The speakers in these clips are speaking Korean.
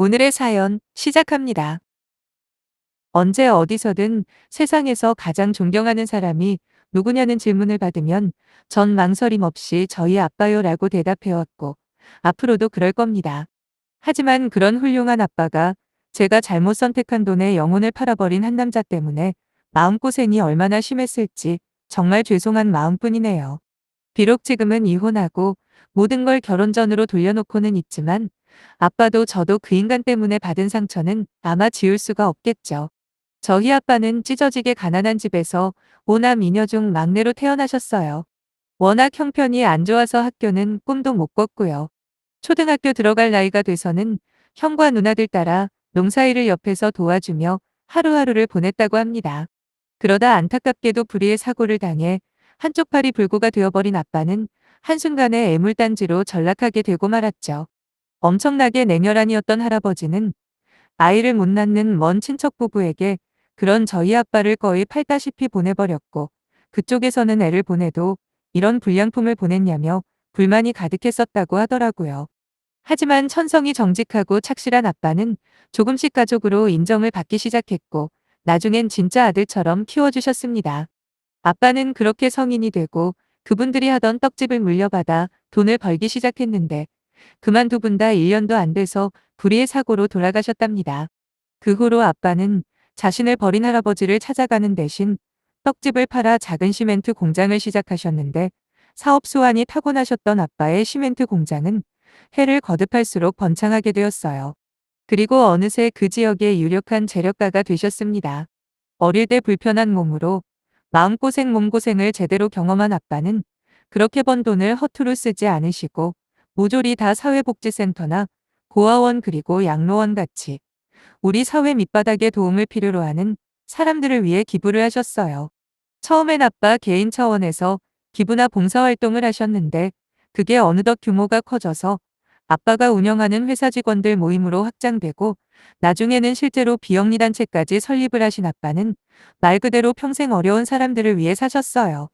오늘의 사연 시작합니다. 언제 어디서든 세상에서 가장 존경하는 사람이 누구냐는 질문을 받으면 전 망설임 없이 저희 아빠요라고 대답해왔고 앞으로도 그럴 겁니다. 하지만 그런 훌륭한 아빠가 제가 잘못 선택한 돈에 영혼을 팔아버린 한 남자 때문에 마음고생이 얼마나 심했을지 정말 죄송한 마음뿐이네요. 비록 지금은 이혼하고 모든 걸 결혼 전으로 돌려놓고는 있지만 아빠도 저도 그 인간 때문에 받은 상처는 아마 지울 수가 없겠죠. 저희 아빠는 찢어지게 가난한 집에서 오남 이녀 중 막내로 태어나셨어요. 워낙 형편이 안 좋아서 학교는 꿈도 못 꿨고요. 초등학교 들어갈 나이가 돼서는 형과 누나들 따라 농사일을 옆에서 도와주며 하루하루를 보냈다고 합니다. 그러다 안타깝게도 불의의 사고를 당해 한쪽 팔이 불구가 되어버린 아빠는 한순간에 애물단지로 전락하게 되고 말았죠. 엄청나게 냉혈한이었던 할아버지는 아이를 못 낳는 먼 친척 부부에게 그런 저희 아빠를 거의 팔다시피 보내버렸고 그쪽에서는 애를 보내도 이런 불량품을 보냈냐며 불만이 가득했었다고 하더라고요. 하지만 천성이 정직하고 착실한 아빠는 조금씩 가족으로 인정을 받기 시작했고 나중엔 진짜 아들처럼 키워주셨습니다. 아빠는 그렇게 성인이 되고 그분들이 하던 떡집을 물려받아 돈을 벌기 시작했는데 그만 두 분 다 1년도 안 돼서 불의의 사고로 돌아가셨답니다. 그 후로 아빠는 자신을 버린 할아버지를 찾아가는 대신 떡집을 팔아 작은 시멘트 공장을 시작하셨는데 사업 수완이 타고나셨던 아빠의 시멘트 공장은 해를 거듭할수록 번창하게 되었어요. 그리고 어느새 그 지역의 유력한 재력가가 되셨습니다. 어릴 때 불편한 몸으로 마음고생 몸고생을 제대로 경험한 아빠는 그렇게 번 돈을 허투루 쓰지 않으시고 모조리 다 사회복지센터나 고아원 그리고 양로원 같이 우리 사회 밑바닥에 도움을 필요로 하는 사람들을 위해 기부를 하셨어요. 처음엔 아빠 개인 차원에서 기부나 봉사활동을 하셨는데 그게 어느덧 규모가 커져서 아빠가 운영하는 회사 직원들 모임으로 확장되고 나중에는 실제로 비영리단체까지 설립을 하신 아빠는 말 그대로 평생 어려운 사람들을 위해 사셨어요.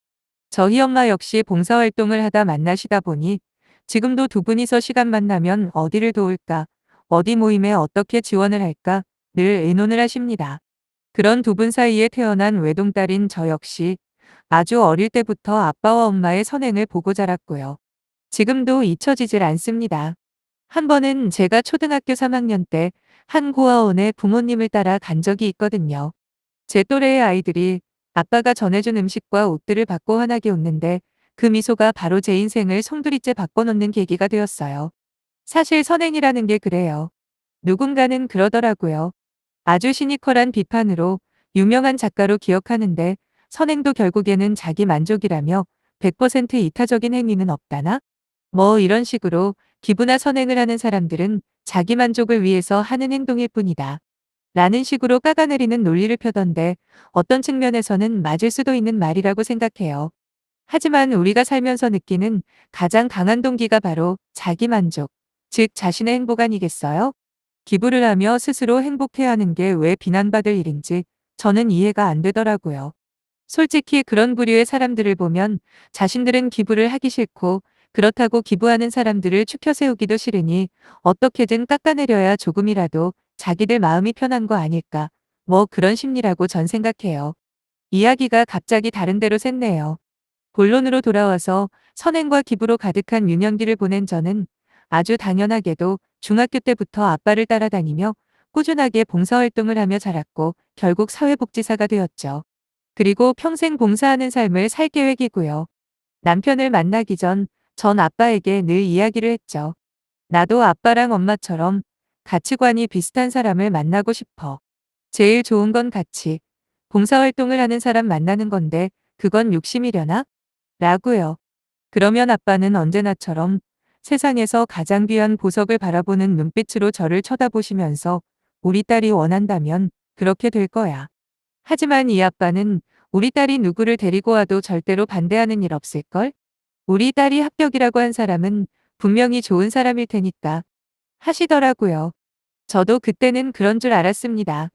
저희 엄마 역시 봉사활동을 하다 만나시다 보니 지금도 두 분이서 시간만 나면 어디를 도울까, 어디 모임에 어떻게 지원을 할까 늘 의논을 하십니다. 그런 두 분 사이에 태어난 외동딸인 저 역시 아주 어릴 때부터 아빠와 엄마의 선행을 보고 자랐고요. 지금도 잊혀지질 않습니다. 한 번은 제가 초등학교 3학년 때 한 고아원에 부모님을 따라 간 적이 있거든요. 제 또래의 아이들이 아빠가 전해준 음식과 옷들을 받고 환하게 웃는데 그 미소가 바로 제 인생을 송두리째 바꿔놓는 계기가 되었어요. 사실 선행이라는 게 그래요. 누군가는 그러더라고요. 아주 시니컬한 비판으로 유명한 작가로 기억하는데 선행도 결국에는 자기 만족이라며 100% 이타적인 행위는 없다나? 뭐 이런 식으로 기부나 선행을 하는 사람들은 자기 만족을 위해서 하는 행동일 뿐이다. 라는 식으로 깎아내리는 논리를 펴던데 어떤 측면에서는 맞을 수도 있는 말이라고 생각해요. 하지만 우리가 살면서 느끼는 가장 강한 동기가 바로 자기 만족, 즉 자신의 행복 아니겠어요? 기부를 하며 스스로 행복해야 하는 게 왜 비난받을 일인지 저는 이해가 안 되더라고요. 솔직히 그런 부류의 사람들을 보면 자신들은 기부를 하기 싫고 그렇다고 기부하는 사람들을 추켜 세우기도 싫으니 어떻게든 깎아내려야 조금이라도 자기들 마음이 편한 거 아닐까. 뭐 그런 심리라고 전 생각해요. 이야기가 갑자기 다른 데로 샜네요. 본론으로 돌아와서 선행과 기부로 가득한 유년기를 보낸 저는 아주 당연하게도 중학교 때부터 아빠를 따라다니며 꾸준하게 봉사활동을 하며 자랐고 결국 사회복지사가 되었죠. 그리고 평생 봉사하는 삶을 살 계획이고요. 남편을 만나기 전 아빠에게 늘 이야기를 했죠. 나도 아빠랑 엄마처럼 가치관이 비슷한 사람을 만나고 싶어. 제일 좋은 건 같이 봉사활동을 하는 사람 만나는 건데 그건 욕심이려나? 라고요. 그러면 아빠는 언제나처럼 세상에서 가장 귀한 보석을 바라보는 눈빛으로 저를 쳐다보시면서 우리 딸이 원한다면 그렇게 될 거야. 하지만 이 아빠는 우리 딸이 누구를 데리고 와도 절대로 반대하는 일 없을걸? 우리 딸이 합격이라고 한 사람은 분명히 좋은 사람일 테니까 하시더라고요. 저도 그때는 그런 줄 알았습니다.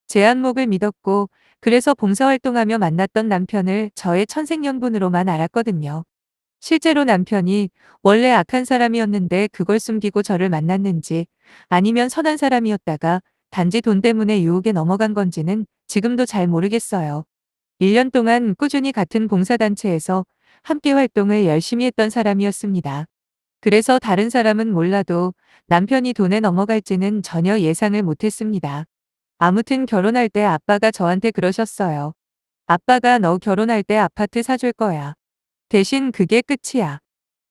제 안목을 믿었고 그래서 봉사활동하며 만났던 남편을 저의 천생연분으로만 알았거든요. 실제로 남편이 원래 악한 사람이었는데 그걸 숨기고 저를 만났는지 아니면 선한 사람이었다가 단지 돈 때문에 유혹에 넘어간 건지는 지금도 잘 모르겠어요. 1년 동안 꾸준히 같은 봉사단체에서 함께 활동을 열심히 했던 사람이었습니다. 그래서 다른 사람은 몰라도 남편이 돈에 넘어갈지는 전혀 예상을 못했습니다. 아무튼 결혼할 때 아빠가 저한테 그러셨어요. 아빠가 너 결혼할 때 아파트 사줄 거야. 대신 그게 끝이야.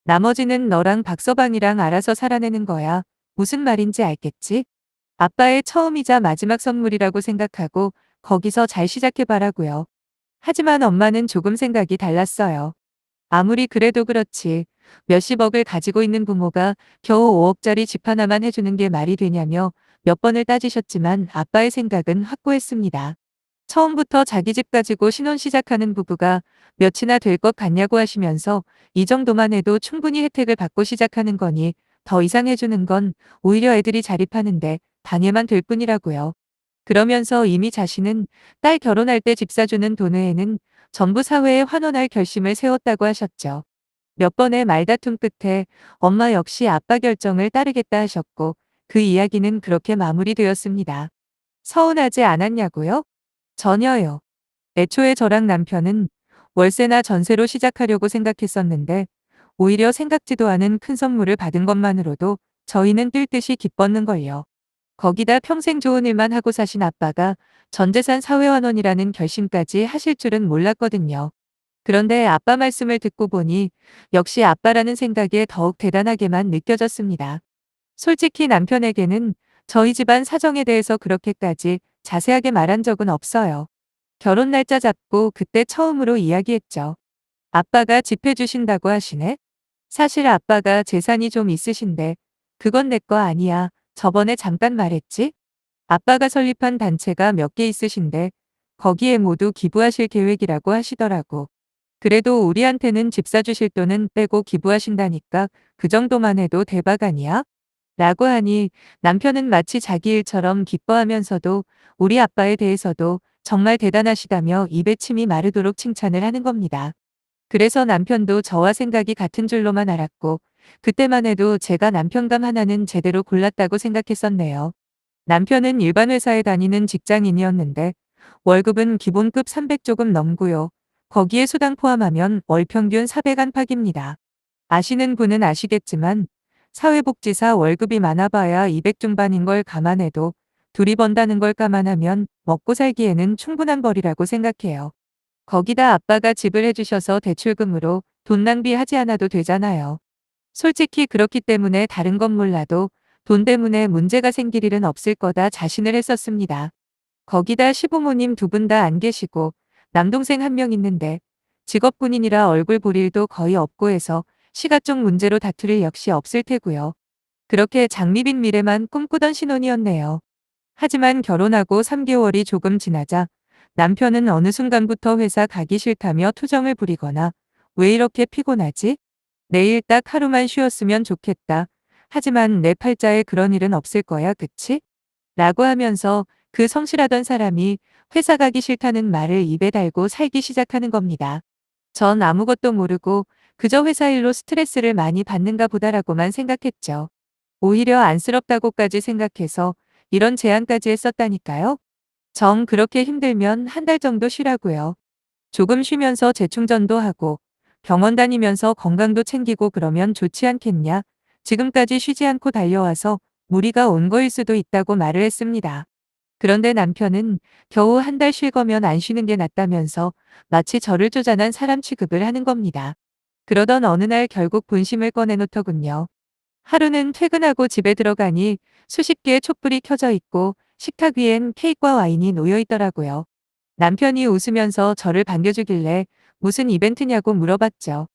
나머지는 너랑 박서방이랑 알아서 살아내는 거야. 무슨 말인지 알겠지? 아빠의 처음이자 마지막 선물이라고 생각하고 거기서 잘 시작해봐라고요. 하지만 엄마는 조금 생각이 달랐어요. 아무리 그래도 그렇지. 몇십억을 가지고 있는 부모가 겨우 5억짜리 집 하나만 해주는 게 말이 되냐며 몇 번을 따지셨지만 아빠의 생각은 확고했습니다. 처음부터 자기 집 가지고 신혼 시작하는 부부가 몇이나 될 것 같냐고 하시면서 이 정도만 해도 충분히 혜택을 받고 시작하는 거니 더 이상 해주는 건 오히려 애들이 자립하는데 방해만 될 뿐이라고요. 그러면서 이미 자신은 딸 결혼할 때 집 사주는 돈 외에는 전부 사회에 환원할 결심을 세웠다고 하셨죠. 몇 번의 말다툼 끝에 엄마 역시 아빠 결정을 따르겠다 하셨고 그 이야기는 그렇게 마무리되었습니다. 서운하지 않았냐고요? 전혀요. 애초에 저랑 남편은 월세나 전세로 시작하려고 생각했었는데 오히려 생각지도 않은 큰 선물을 받은 것만으로도 저희는 뛸 듯이 기뻤는걸요. 거기다 평생 좋은 일만 하고 사신 아빠가 전재산 사회환원이라는 결심까지 하실 줄은 몰랐거든요. 그런데 아빠 말씀을 듣고 보니 역시 아빠라는 생각에 더욱 대단하게만 느껴졌습니다. 솔직히 남편에게는 저희 집안 사정에 대해서 그렇게까지 자세하게 말한 적은 없어요. 결혼 날짜 잡고 그때 처음으로 이야기했죠. 아빠가 집 해주신다고 하시네? 사실 아빠가 재산이 좀 있으신데 그건 내 거 아니야. 저번에 잠깐 말했지? 아빠가 설립한 단체가 몇 개 있으신데 거기에 모두 기부하실 계획이라고 하시더라고. 그래도 우리한테는 집 사주실 돈은 빼고 기부하신다니까 그 정도만 해도 대박 아니야? 라고 하니 남편은 마치 자기 일처럼 기뻐하면서도 우리 아빠에 대해서도 정말 대단하시다며 입에 침이 마르도록 칭찬을 하는 겁니다. 그래서 남편도 저와 생각이 같은 줄로만 알았고 그때만 해도 제가 남편감 하나는 제대로 골랐다고 생각했었네요. 남편은 일반 회사에 다니는 직장인이었는데 월급은 기본급 300 조금 넘고요. 거기에 수당 포함하면 월 평균 400 안팎입니다. 아시는 분은 아시겠지만 사회복지사 월급이 많아봐야 200 중반인 걸 감안해도 둘이 번다는 걸 감안하면 먹고 살기에는 충분한 벌이라고 생각해요. 거기다 아빠가 집을 해주셔서 대출금으로 돈 낭비하지 않아도 되잖아요. 솔직히 그렇기 때문에 다른 건 몰라도 돈 때문에 문제가 생길 일은 없을 거다 자신을 했었습니다. 거기다 시부모님 두 분 다 안 계시고 남동생 한 명 있는데 직업군인이라 얼굴 볼 일도 거의 없고 해서 시가족 문제로 다툴 일 역시 없을 테고요. 그렇게 장밋빛 미래만 꿈꾸던 신혼이었네요. 하지만 결혼하고 3개월이 조금 지나자 남편은 어느 순간부터 회사 가기 싫다며 투정을 부리거나 왜 이렇게 피곤하지? 내일 딱 하루만 쉬었으면 좋겠다. 하지만 내 팔자에 그런 일은 없을 거야, 그치? 라고 하면서 그 성실하던 사람이 회사 가기 싫다는 말을 입에 달고 살기 시작하는 겁니다. 전 아무것도 모르고 그저 회사 일로 스트레스를 많이 받는가 보다라고만 생각했죠. 오히려 안쓰럽다고까지 생각해서 이런 제안까지 했었다니까요. 정 그렇게 힘들면 한 달 정도 쉬라고요. 조금 쉬면서 재충전도 하고 병원 다니면서 건강도 챙기고 그러면 좋지 않겠냐. 지금까지 쉬지 않고 달려와서 무리가 온 거일 수도 있다고 말을 했습니다. 그런데 남편은 겨우 한 달 쉴 거면 안 쉬는 게 낫다면서 마치 저를 쪼잔한 사람 취급을 하는 겁니다. 그러던 어느 날 결국 본심을 꺼내놓더군요. 하루는 퇴근하고 집에 들어가니 수십 개의 촛불이 켜져 있고 식탁 위엔 케이크와 와인이 놓여 있더라고요. 남편이 웃으면서 저를 반겨주길래 무슨 이벤트냐고 물어봤죠.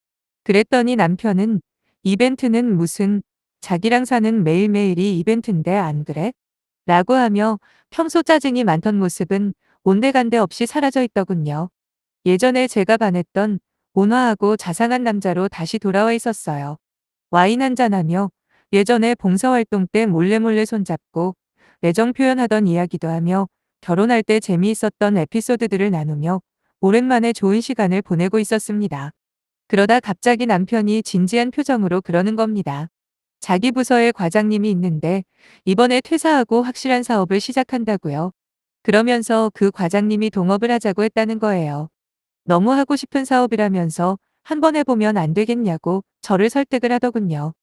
그랬더니 남편은 이벤트는 무슨 자기랑 사는 매일매일이 이벤트인데 안 그래? 라고 하며 평소 짜증이 많던 모습은 온데간데 없이 사라져 있더군요. 예전에 제가 반했던 온화하고 자상한 남자로 다시 돌아와 있었어요. 와인 한잔하며 예전에 봉사활동 때 몰래몰래 손잡고 애정 표현하던 이야기도 하며 결혼할 때 재미있었던 에피소드들을 나누며 오랜만에 좋은 시간을 보내고 있었습니다. 그러다 갑자기 남편이 진지한 표정으로 그러는 겁니다. 자기 부서에 과장님이 있는데 이번에 퇴사하고 확실한 사업을 시작한다고요. 그러면서 그 과장님이 동업을 하자고 했다는 거예요. 너무 하고 싶은 사업이라면서 한번 해보면 안 되겠냐고 저를 설득을 하더군요.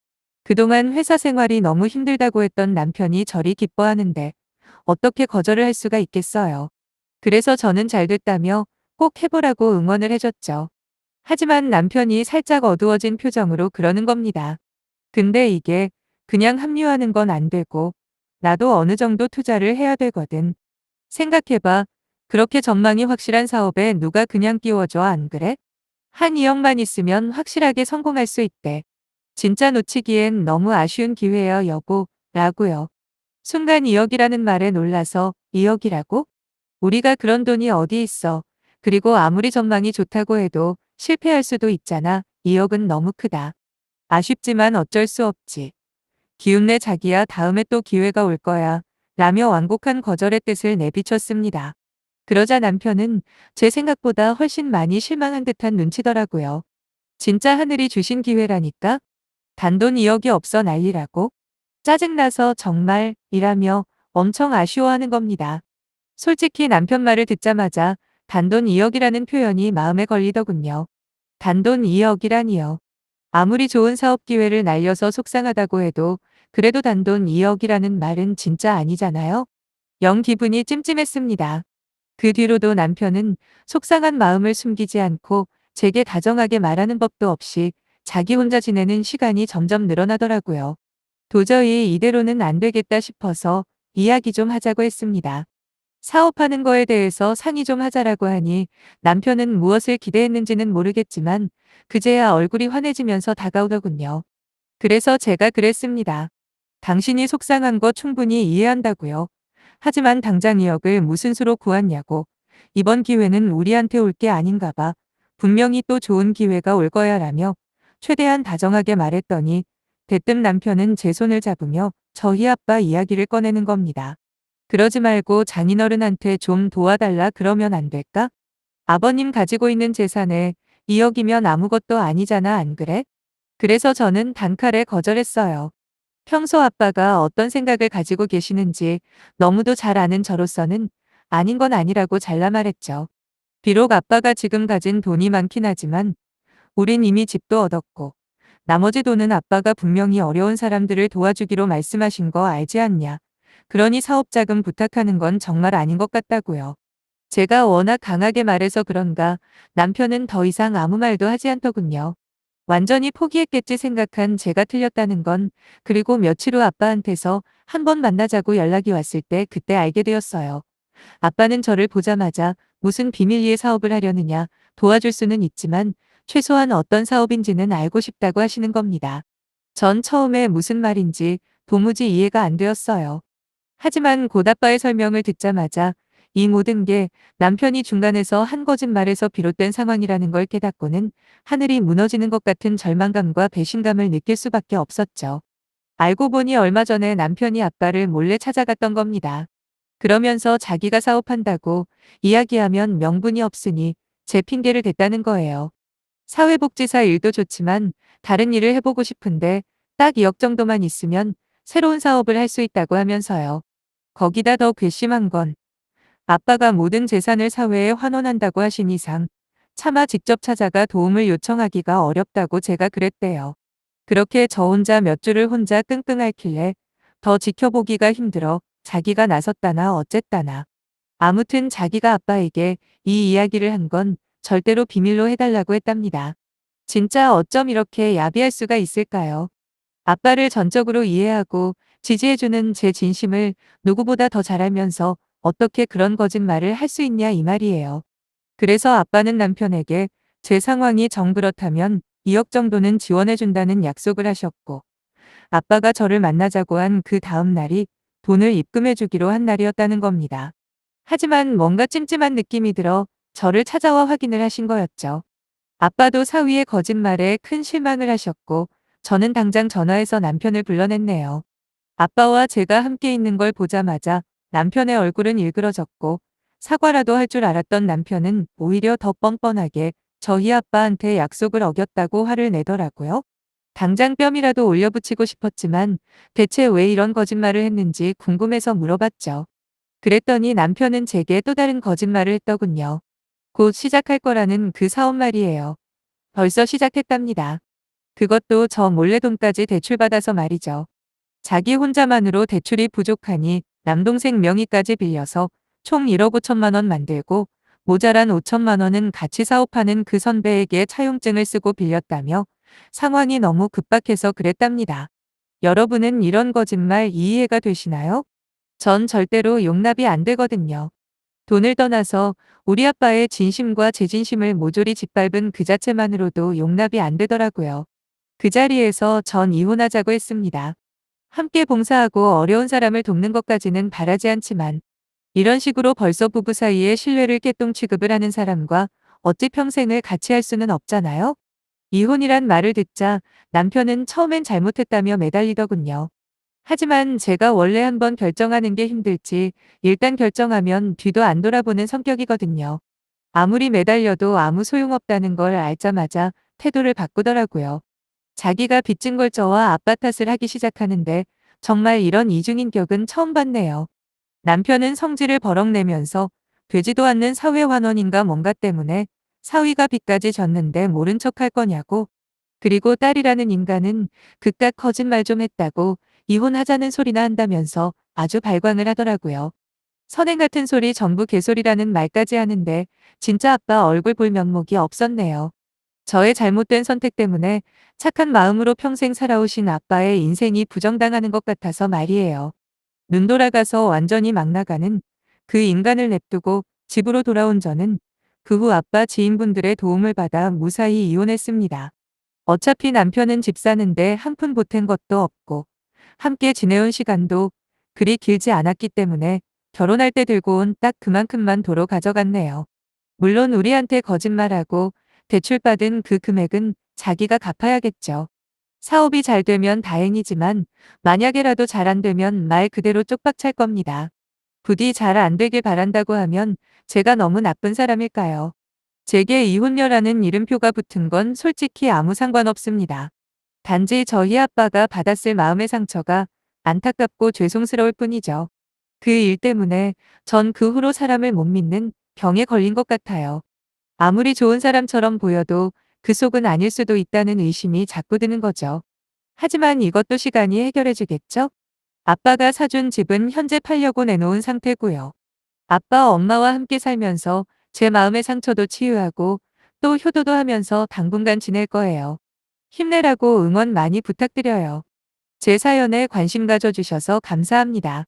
그동안 회사 생활이 너무 힘들다고 했던 남편이 저리 기뻐하는데 어떻게 거절을 할 수가 있겠어요. 그래서 저는 잘 됐다며 꼭 해보라고 응원을 해줬죠. 하지만 남편이 살짝 어두워진 표정으로 그러는 겁니다. 근데 이게 그냥 합류하는 건 안 되고 나도 어느 정도 투자를 해야 되거든. 생각해봐. 그렇게 전망이 확실한 사업에 누가 그냥 끼워줘 안 그래? 한 2억만 있으면 확실하게 성공할 수 있대. 진짜 놓치기엔 너무 아쉬운 기회야 여보. 라고요. 순간 2억이라는 말에 놀라서 2억이라고? 우리가 그런 돈이 어디 있어. 그리고 아무리 전망이 좋다고 해도 실패할 수도 있잖아. 2억은 너무 크다. 아쉽지만 어쩔 수 없지. 기운내 자기야 다음에 또 기회가 올 거야. 라며 완곡한 거절의 뜻을 내비쳤습니다. 그러자 남편은 제 생각보다 훨씬 많이 실망한 듯한 눈치더라고요. 진짜 하늘이 주신 기회라니까? 단돈 2억이 없어 난리라고? 짜증나서 정말 이라며 엄청 아쉬워하는 겁니다. 솔직히 남편 말을 듣자마자 단돈 2억이라는 표현이 마음에 걸리더군요. 단돈 2억이라니요. 아무리 좋은 사업 기회를 날려서 속상하다고 해도 그래도 단돈 2억이라는 말은 진짜 아니잖아요. 영 기분이 찜찜했습니다. 그 뒤로도 남편은 속상한 마음을 숨기지 않고 제게 다정하게 말하는 법도 없이 자기 혼자 지내는 시간이 점점 늘어나더라고요. 도저히 이대로는 안 되겠다 싶어서 이야기 좀 하자고 했습니다. 사업하는 거에 대해서 상의 좀 하자라고 하니 남편은 무엇을 기대했는지는 모르겠지만 그제야 얼굴이 환해지면서 다가오더군요. 그래서 제가 그랬습니다. 당신이 속상한 거 충분히 이해한다고요. 하지만 당장 2억을 무슨 수로 구했냐고. 이번 기회는 우리한테 올 게 아닌가 봐. 분명히 또 좋은 기회가 올 거야 라며 최대한 다정하게 말했더니 대뜸 남편은 제 손을 잡으며 저희 아빠 이야기를 꺼내는 겁니다. 그러지 말고 장인어른한테 좀 도와달라 그러면 안 될까? 아버님 가지고 있는 재산에 2억이면 아무것도 아니잖아 안 그래? 그래서 저는 단칼에 거절했어요. 평소 아빠가 어떤 생각을 가지고 계시는지 너무도 잘 아는 저로서는 아닌 건 아니라고 잘라 말했죠. 비록 아빠가 지금 가진 돈이 많긴 하지만 우린 이미 집도 얻었고 나머지 돈은 아빠가 분명히 어려운 사람들을 도와주기로 말씀하신 거 알지 않냐. 그러니 사업자금 부탁하는 건 정말 아닌 것 같다고요. 제가 워낙 강하게 말해서 그런가 남편은 더 이상 아무 말도 하지 않더군요. 완전히 포기했겠지 생각한 제가 틀렸다는 건 그리고 며칠 후 아빠한테서 한번 만나자고 연락이 왔을 때 그때 알게 되었어요. 아빠는 저를 보자마자 무슨 비밀리에 사업을 하려느냐 도와줄 수는 있지만 최소한 어떤 사업인지는 알고 싶다고 하시는 겁니다. 전 처음에 무슨 말인지 도무지 이해가 안 되었어요. 하지만 곧 아빠의 설명을 듣자마자 이 모든 게 남편이 중간에서 한 거짓말에서 비롯된 상황이라는 걸 깨닫고는 하늘이 무너지는 것 같은 절망감과 배신감을 느낄 수밖에 없었죠. 알고 보니 얼마 전에 남편이 아빠를 몰래 찾아갔던 겁니다. 그러면서 자기가 사업한다고 이야기하면 명분이 없으니 제 핑계를 댔다는 거예요. 사회복지사 일도 좋지만 다른 일을 해보고 싶은데 딱 2억 정도만 있으면 새로운 사업을 할 수 있다고 하면서요. 거기다 더 괘씸한 건 아빠가 모든 재산을 사회에 환원한다고 하신 이상 차마 직접 찾아가 도움을 요청하기가 어렵다고 제가 그랬대요. 그렇게 저 혼자 몇 주를 혼자 끙끙 앓길래 더 지켜보기가 힘들어 자기가 나섰다나 어쨌다나. 아무튼 자기가 아빠에게 이 이야기를 한 건 절대로 비밀로 해달라고 했답니다. 진짜 어쩜 이렇게 야비할 수가 있을까요? 아빠를 전적으로 이해하고 지지해주는 제 진심을 누구보다 더 잘 알면서 어떻게 그런 거짓말을 할 수 있냐 이 말이에요. 그래서 아빠는 남편에게 제 상황이 정 그렇다면 2억 정도는 지원해준다는 약속을 하셨고 아빠가 저를 만나자고 한 그 다음 날이 돈을 입금해주기로 한 날이었다는 겁니다. 하지만 뭔가 찜찜한 느낌이 들어 저를 찾아와 확인을 하신 거였죠. 아빠도 사위의 거짓말에 큰 실망을 하셨고 저는 당장 전화해서 남편을 불러냈네요. 아빠와 제가 함께 있는 걸 보자마자 남편의 얼굴은 일그러졌고 사과라도 할 줄 알았던 남편은 오히려 더 뻔뻔하게 저희 아빠한테 약속을 어겼다고 화를 내더라고요. 당장 뺨이라도 올려붙이고 싶었지만 대체 왜 이런 거짓말을 했는지 궁금해서 물어봤죠. 그랬더니 남편은 제게 또 다른 거짓말을 했더군요. 곧 시작할 거라는 그 사업 말이에요. 벌써 시작했답니다. 그것도 저 몰래 돈까지 대출받아서 말이죠. 자기 혼자만으로 대출이 부족하니 남동생 명의까지 빌려서 총 1억 5천만 원 만들고 모자란 5천만 원은 같이 사업하는 그 선배에게 차용증을 쓰고 빌렸다며 상황이 너무 급박해서 그랬답니다. 여러분은 이런 거짓말 이해가 되시나요? 전 절대로 용납이 안 되거든요. 돈을 떠나서 우리 아빠의 진심과 제 진심을 모조리 짓밟은 그 자체만으로도 용납이 안 되더라고요. 그 자리에서 전 이혼하자고 했습니다. 함께 봉사하고 어려운 사람을 돕는 것까지는 바라지 않지만 이런 식으로 벌써 부부 사이에 신뢰를 깨똥 취급을 하는 사람과 어찌 평생을 같이 할 수는 없잖아요. 이혼이란 말을 듣자 남편은 처음엔 잘못했다며 매달리더군요. 하지만 제가 원래 한번 결정하는 게 힘들지 일단 결정하면 뒤도 안 돌아보는 성격이거든요. 아무리 매달려도 아무 소용없다는 걸 알자마자 태도를 바꾸더라고요. 자기가 빚진 걸 저와 아빠 탓을 하기 시작하는데 정말 이런 이중인격은 처음 봤네요. 남편은 성질을 버럭내면서 되지도 않는 사회환원인가 뭔가 때문에 사위가 빚까지 졌는데 모른 척 할 거냐고. 그리고 딸이라는 인간은 그깟 거짓말 좀 했다고 이혼하자는 소리나 한다면서 아주 발광을 하더라고요. 선행 같은 소리 전부 개소리라는 말까지 하는데 진짜 아빠 얼굴 볼 면목이 없었네요. 저의 잘못된 선택 때문에 착한 마음으로 평생 살아오신 아빠의 인생이 부정당하는 것 같아서 말이에요. 눈 돌아가서 완전히 막 나가는 그 인간을 냅두고 집으로 돌아온 저는 그 후 아빠 지인분들의 도움을 받아 무사히 이혼했습니다. 어차피 남편은 집 사는데 한 푼 보탠 것도 없고 함께 지내온 시간도 그리 길지 않았기 때문에 결혼할 때 들고 온 딱 그만큼만 도로 가져갔네요. 물론 우리한테 거짓말하고 대출받은 그 금액은 자기가 갚아야겠죠. 사업이 잘 되면 다행이지만 만약에라도 잘 안 되면 말 그대로 쪽박 찰 겁니다. 부디 잘 안 되길 바란다고 하면 제가 너무 나쁜 사람일까요? 제게 이혼녀라는 이름표가 붙은 건 솔직히 아무 상관없습니다. 단지 저희 아빠가 받았을 마음의 상처가 안타깝고 죄송스러울 뿐이죠. 그 일 때문에 전 그 후로 사람을 못 믿는 병에 걸린 것 같아요. 아무리 좋은 사람처럼 보여도 그 속은 아닐 수도 있다는 의심이 자꾸 드는 거죠. 하지만 이것도 시간이 해결해 주겠죠? 아빠가 사준 집은 현재 팔려고 내놓은 상태고요. 아빠 엄마와 함께 살면서 제 마음의 상처도 치유하고 또 효도도 하면서 당분간 지낼 거예요. 힘내라고 응원 많이 부탁드려요. 제 사연에 관심 가져주셔서 감사합니다.